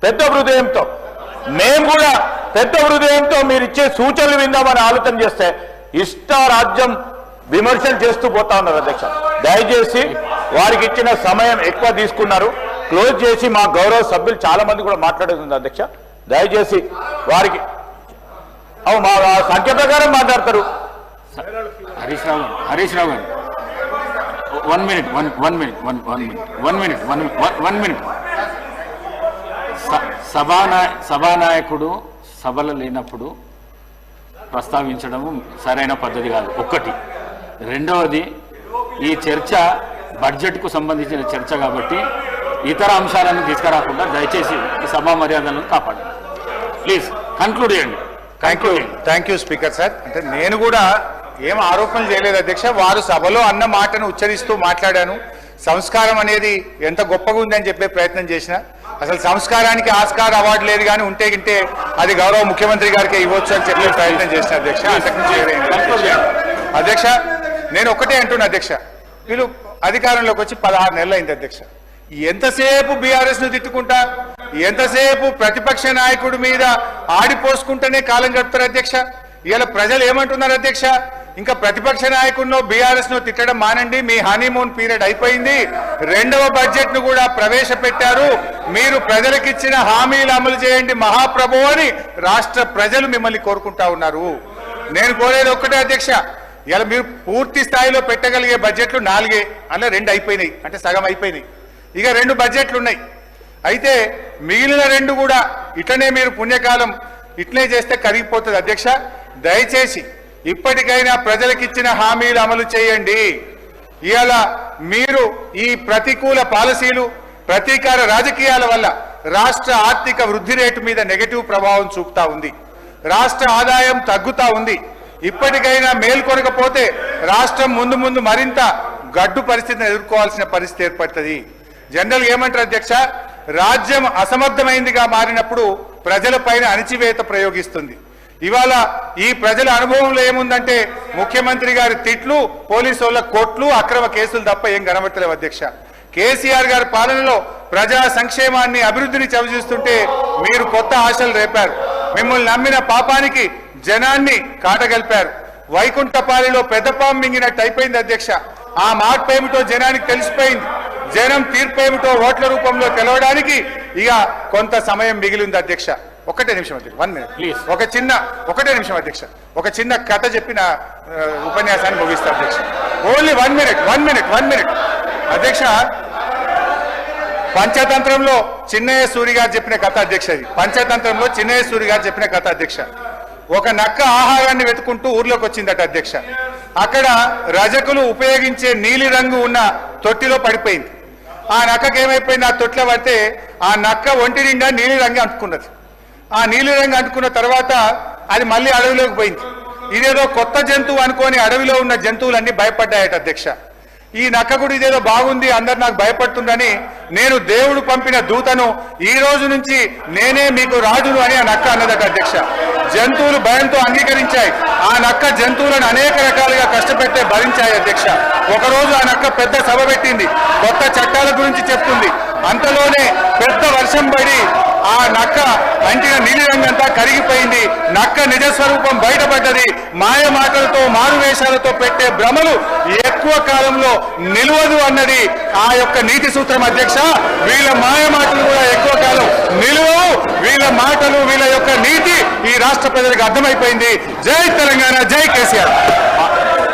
పెద్ద హృదయంతో మేము కూడా పెద్ద హృదయంతో మీరు ఇచ్చే సూచనలు విందామని ఆలోచన చేస్తే ఇష్టారాజ్యం విమర్శలు చేస్తూ పోతా ఉన్నారు అధ్యక్ష. దయచేసి వారికి ఇచ్చిన సమయం ఎక్కువ తీసుకున్నారు. క్లోజ్ చేసి మా గౌరవ సభ్యులు చాలా మంది కూడా మాట్లాడుతుంది అధ్యక్ష. దయచేసి వారికి మా సంఖ్య ప్రకారం మాట్లాడతారు. హరీష్ రావు గారు 1 మినిట్. సభానాయకుడు సభలు లేనప్పుడు ప్రస్తావించడము సరైన పద్ధతి కాదు. ఒకటి. రెండవది, ఈ చర్చ బడ్జెట్కు సంబంధించిన చర్చ కాబట్టి ఇతర అంశాలను తీసుకురాకుండా దయచేసి ఈ సభా మర్యాదలను కాపాడండి. ప్లీజ్ కన్క్లూడ్ చేయండి. Thank you speaker sir. అంటే నేను కూడా ఏం ఆరోపణలు చేయలేదు అధ్యక్ష. వారు సభలో అన్న మాటను ఉచ్చరిస్తూ మాట్లాడాను. సంస్కారం అనేది ఎంత గొప్పగా ఉందని చెప్పే ప్రయత్నం చేసిన. అసలు సంస్కారానికి ఆస్కార్ అవార్డు లేదు, కానీ ఉంటే గింటే అది గౌరవ ముఖ్యమంత్రి గారికి ఇవ్వచ్చు అని చెప్పే ప్రయత్నం చేసిన అధ్యక్ష. అంతకుమించి అధ్యక్ష నేను ఒకటే అంటున్నా అధ్యక్ష, వీళ్ళు అధికారంలోకి వచ్చి 16 నెలలు అయింది అధ్యక్ష. ఎంతసేపు బీఆర్ఎస్ ను తిట్టుకుంటా, ఎంతసేపు ప్రతిపక్ష నాయకుడి మీద ఆడిపోసుకుంటేనే కాలం గడుపుతారు అధ్యక్ష. ఇవాళ ప్రజలు ఏమంటున్నారు అధ్యక్ష, ఇంకా ప్రతిపక్ష నాయకుడినో బీఆర్ఎస్ ను తిట్టడం మానండి, మీ హనీమూన్ పీరియడ్ అయిపోయింది, రెండవ బడ్జెట్ ను కూడా ప్రవేశపెట్టారు, మీరు ప్రజలకిచ్చిన హామీలు అమలు చేయండి మహాప్రభు అని రాష్ట్ర ప్రజలు మిమ్మల్ని కోరుకుంటా ఉన్నారు. నేను కోరేది ఒక్కటే అధ్యక్ష, ఇలా మీరు పూర్తి స్థాయిలో పెట్టగలిగే బడ్జెట్లు 4, అలా 2 అయిపోయినాయి, అంటే సగం అయిపోయినాయి. ఇక 2 బడ్జెట్లు ఉన్నాయి. అయితే మిగిలిన 2 కూడా ఇట్లనే మీరు పుణ్యకాలం ఇట్లనే చేస్తే కరిగిపోతుంది అధ్యక్ష. దయచేసి ఇప్పటికైనా ప్రజలకిచ్చిన హామీలు అమలు చేయండి. ఇవాళ మీరు ఈ ప్రతికూల పాలసీలు, ప్రతీకార రాజకీయాల వల్ల రాష్ట్ర ఆర్థిక వృద్ధి రేటు మీద నెగటివ్ ప్రభావం చూపుతా ఉంది. రాష్ట్ర ఆదాయం తగ్గుతా ఉంది. ఇప్పటికైనా మేల్కొనకపోతే రాష్ట్రం ముందు మరింత గడ్డు పరిస్థితిని ఎదుర్కోవాల్సిన పరిస్థితి ఏర్పడుతుంది. జనరల్ ఏమంటారు అధ్యక్ష, రాజ్యం అసమర్థమైందిగా మారినప్పుడు ప్రజలపైన అణిచివేత ప్రయోగిస్తుంది. ఇవాళ ఈ ప్రజల అనుభవంలో ఏముందంటే ముఖ్యమంత్రి గారి తిట్లు, పోలీసు వాళ్ళ కోట్లు, అక్రమ కేసులు తప్ప ఏం కనబడతలేవు అధ్యక్ష. కేసీఆర్ గారి పాలనలో ప్రజా సంక్షేమాన్ని, అభివృద్ధిని చవిచూస్తుంటే మీరు కొత్త ఆశలు రేపారు. మిమ్మల్ని నమ్మిన పాపానికి జనాన్ని కాటగలిపారు. వైకుంఠపాలిలో పెద్దపాం మింగినట్టు అయిపోయింది అధ్యక్ష. ఆ మార్పు ఏమిటో జనానికి తెలిసిపోయింది. జనం తీర్పు ఏమిటో ఓట్ల రూపంలో తెలవడానికి ఇక కొంత సమయం మిగిలింది అధ్యక్ష. ఒకటే నిమిషం అధ్యక్ష, 1 మినిట్ ప్లీజ్. ఒకటే నిమిషం అధ్యక్ష, ఒక చిన్న కథ చెప్పిన ఉపన్యాసాన్ని ముగిస్తా అధ్యక్ష. ఓన్లీ 1 మినిట్ అధ్యక్ష. పంచతంత్రంలో చిన్నయ్య సూరి గారు చెప్పిన కథ అధ్యక్ష. ఇది పంచతంత్రంలో చిన్నయ్య సూరి గారు చెప్పిన కథ అధ్యక్ష. ఒక నక్క ఆహారాన్ని వెతుకుంటూ ఊర్లోకి వచ్చిందట అధ్యక్ష. అక్కడ రజకులు ఉపయోగించే నీలి రంగు ఉన్న తొట్టిలో పడిపోయింది. ఆ నక్కకి ఏమైపోయింది, ఆ తొట్టిలో పడితే ఆ నక్క ఒంటి నిండా నీలి రంగు అంటుకున్నది. ఆ నీలి రంగు అంటుకున్న తర్వాత అది మళ్ళీ అడవిలోకి పోయింది. ఇదేదో కొత్త జంతువు అనుకోని అడవిలో ఉన్న జంతువులన్నీ భయపడ్డాయట అధ్యక్ష. ఈ నక్క కూడా ఇదేదో బాగుంది, అందరు నాకు భయపడుతుందని, నేను దేవుడు పంపిన దూతను, ఈ రోజు నుంచి నేనే మీకు రాజును అని ఆ నక్క అన్నదట అధ్యక్ష. జంతువులు భయంతో అంగీకరించాయి. ఆ నక్క జంతువులను అనేక రకాలుగా కష్టపెట్టే భరించాయి అధ్యక్ష. ఒకరోజు ఆ నక్క పెద్ద సభ పెట్టింది, కొత్త చట్టాల గురించి చెప్తుంది. అంతలోనే పెద్ద వర్షం పడి ఆ నక్క అంటిన నీలి రంగంతా కరిగిపోయింది. నక్క నిజస్వరూపం బయటపడ్డది. మాయ మాటలతో, మారువేషాలతో పెట్టే భ్రమలు ఎక్కువ కాలంలో నిలవదు అన్నది ఆ యొక్క నీతి సూత్రం అధ్యక్ష. వీళ్ళ మాయ మాటలు కూడా ఎక్కువ కాలం నిలవవు. వీళ్ళ మాటలు, వీళ్ళ యొక్క నీతి ఈ రాష్ట్ర ప్రజలకు అర్థమైపోయింది. జై తెలంగాణ, జై కేసీఆర్.